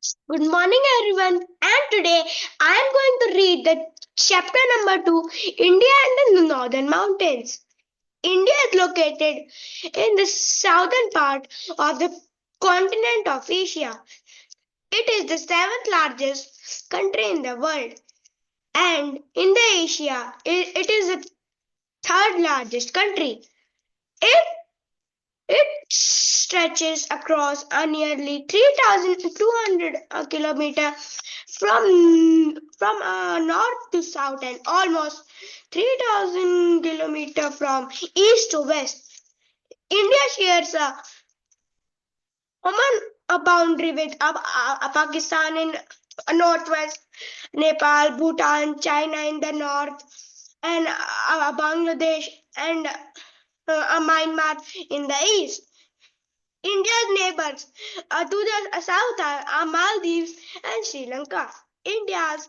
Good morning, everyone. And today I am going to read the chapter number 2, India and the Northern Mountains. India is located in the southern part of the continent of Asia. It is the seventh largest country in the world, and in the Asia, it is the third largest country. It It stretches across a nearly 3,200 kilometer from north to south and almost 3,000 kilometer from east to west. India shares a boundary with Pakistan in northwest, Nepal, Bhutan, China in the north, and Bangladesh and Myanmar in the east. India's neighbors to the south are Maldives and Sri Lanka. India's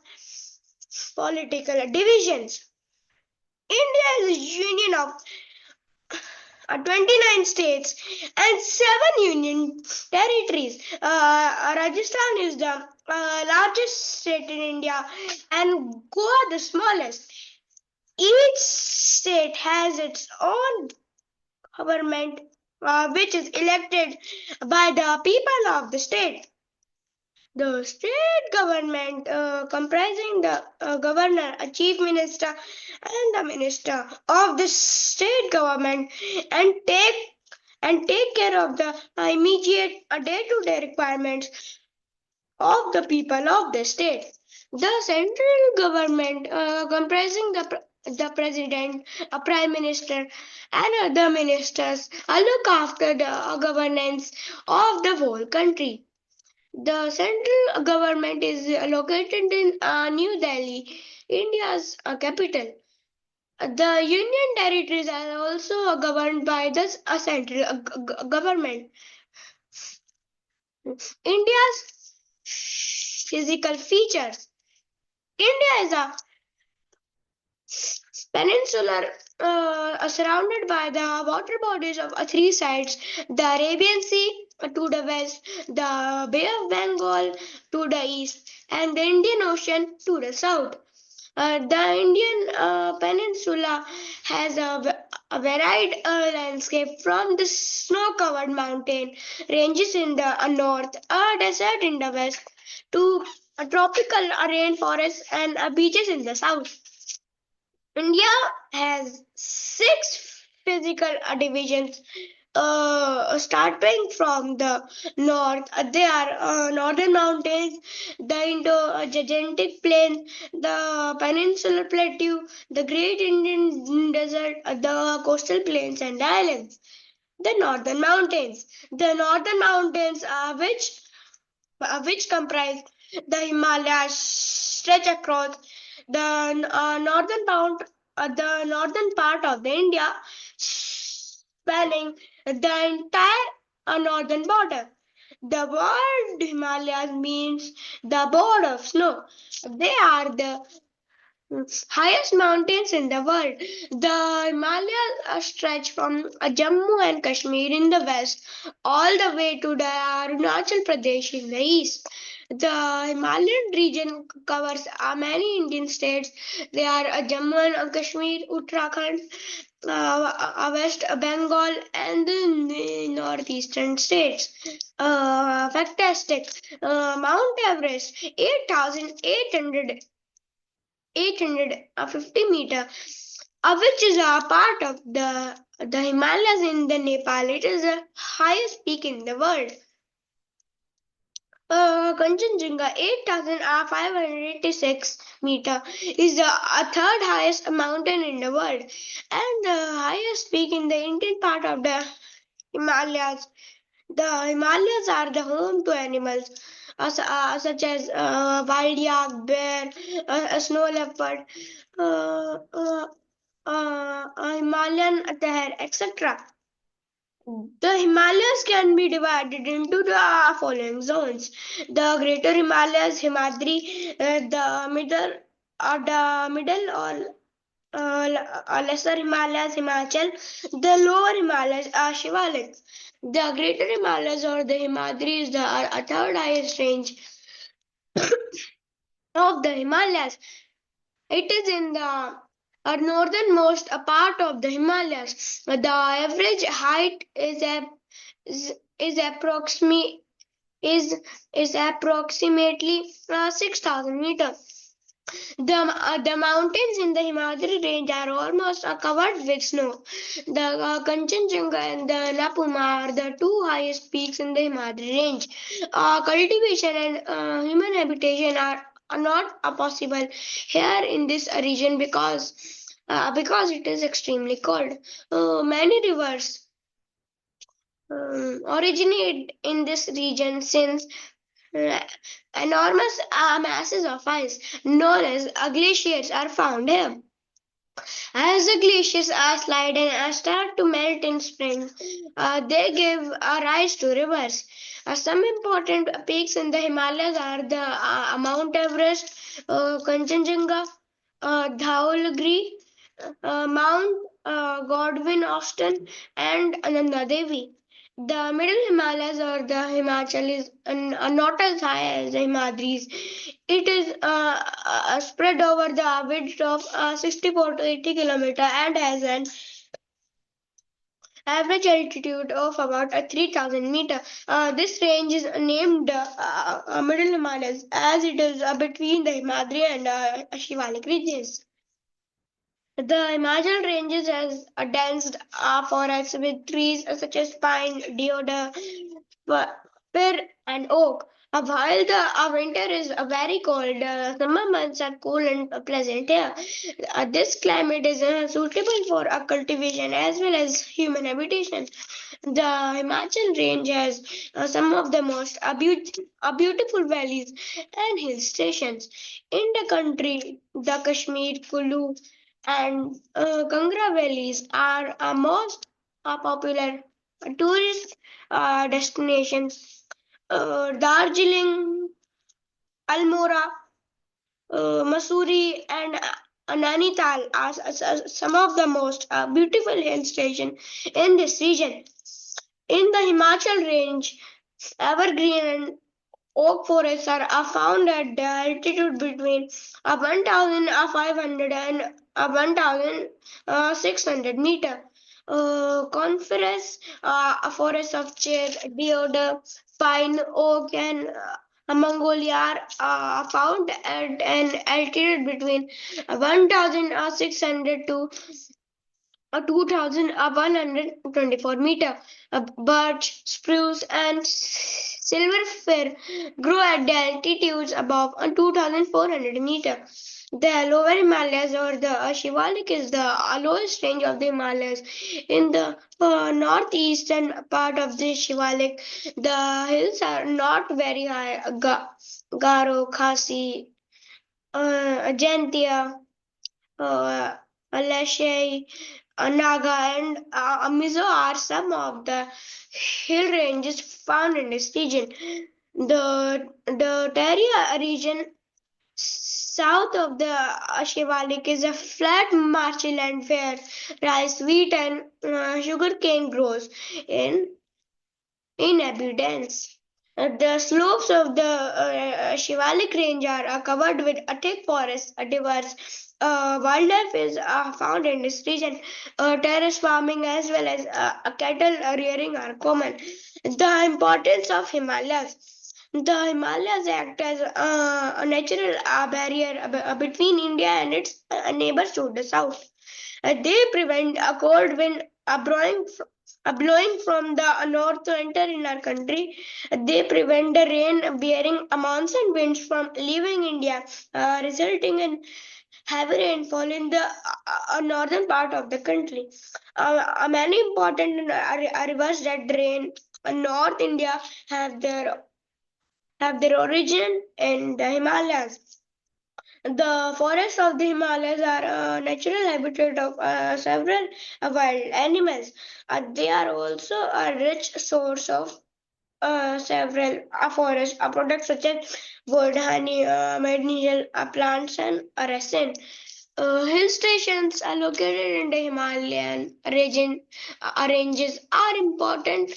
political divisions. India is a union of 29 states and 7 union territories. Rajasthan is the largest state in India and Goa the smallest. Each state has its own government which is elected by the people of the state. The state government, comprising the governor, a chief minister, and the minister of the state government, and take care of the immediate day-to-day requirements of the people of the state. The central government, comprising the president, a prime minister, and other ministers, look after the governance of the whole country. The central government is located in New Delhi, India's capital. The union territories are also governed by the central government. India's physical features. India is a peninsular surrounded by the water bodies of three sides: the Arabian Sea to the west, the Bay of Bengal to the east, and the Indian Ocean to the south. The Indian peninsula has a varied landscape from the snow-covered mountain ranges in the north, a desert in the west, to a tropical rainforest and beaches in the south. India has six physical divisions starting from the north. They are northern mountains, the Indo-Gangetic Plain, the Peninsular Plateau, the Great Indian Desert, the coastal plains and islands. The northern mountains. The northern mountains, which comprise the Himalayas, stretch across the northern part of the India, spanning the entire northern border. The word Himalayas means the board of snow. They are the highest mountains in the world. The Himalayas stretch from Jammu and Kashmir in the west all the way to the Arunachal Pradesh in the east. The Himalayan region covers many Indian states. They are Jammu and Kashmir, Uttarakhand, West Bengal, and the northeastern states. Fantastic. Mount Everest, 850 meter, which is a part of the Himalayas in the Nepal. It is the highest peak in the world. Kanchenjunga, 8,586 meter, is the third highest mountain in the world and the highest peak in the Indian part of the Himalayas. The Himalayas are the home to animals such as wild yak, bear, snow leopard, Himalayan deer, etc. The Himalayas can be divided into the following zones: the Greater Himalayas, Himadri, the middle or lesser Himalayas, Himachal, the lower Himalayas are Shivalik. The Greater Himalayas or the Himadri is the third highest range of the Himalayas. It is in the northernmost part of the Himalayas. The average height is, is approximately is is approximately 6,000 meters. The mountains in the Himadri range are almost covered with snow. The Kanchenjunga and the Napuma are the two highest peaks in the Himadri range. Cultivation and human habitation are not possible here in this region because it is extremely cold. Many rivers originate in this region since uh, enormous masses of ice known as glaciers are found here. As the glaciers are slide and start to melt in spring, they give rise to rivers. Some important peaks in the Himalayas are the Mount Everest, Kanchenjunga, Dhaulagiri, Mount Godwin Austen, and Ananda Devi. The middle Himalayas or the Himachal is not as high as the Himadris. It is spread over the width of 64 to 80 kilometer and has an average altitude of about 3,000 meter. This range is named Middle Himalayas as it is between the Himadri and Shivalik regions. The Himachal ranges has a dense forests with trees such as pine, deodar, fir, and oak. While the winter is very cold, summer months are cool and pleasant here. This climate is suitable for cultivation as well as human habitation. The Himachal range has some of the most beautiful valleys and hill stations in the country. The Kashmir, Kulu, and Gangra valleys are most popular tourist destinations. Darjeeling, Almora, Mussoorie, and Nainital are some of the most beautiful hill stations in this region. In the Himachal range, evergreen and oak forests are found at the altitude between 1,500 and 1,600 meter. Coniferous forests of cher, deodar, pine, oak, and Mongolia are found at an altitude between 1,600 to 2,124 meter. Birch, spruce, and silver fir grow at the altitudes above 2,400 meter. The lower Himalayas or the Shivalik is the lowest range of the Himalayas. In the northeastern part of the Shivalik, the hills are not very high. Garo, Khasi, Ajantia, Alashai, Naga, and Mizo are some of the hill ranges found in this region. The Daria region south of the Shivalik is a flat marshy land where rice, wheat, and sugarcane grows in in abundance. The slopes of the Shivalik range are covered with a thick forest. Diverse wildlife is found in this region. Terrace farming as well as cattle rearing are common. The importance of Himalayas. The Himalayas act as a natural barrier between India and its neighbors to the south. They prevent a cold wind blowing from the north to enter in our country. They prevent the rain bearing monsoon winds from leaving India, resulting in heavy rainfall in the northern part of the country. Many important rivers that drain North India have their origin in the Himalayas. The forests of the Himalayas are a natural habitat of several wild animals. They are also a rich source of several forest products such as wood, honey, medicinal plants, and resin. Hill stations are located in the Himalayan ranges are important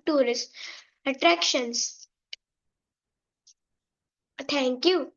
tourist attractions. Thank you.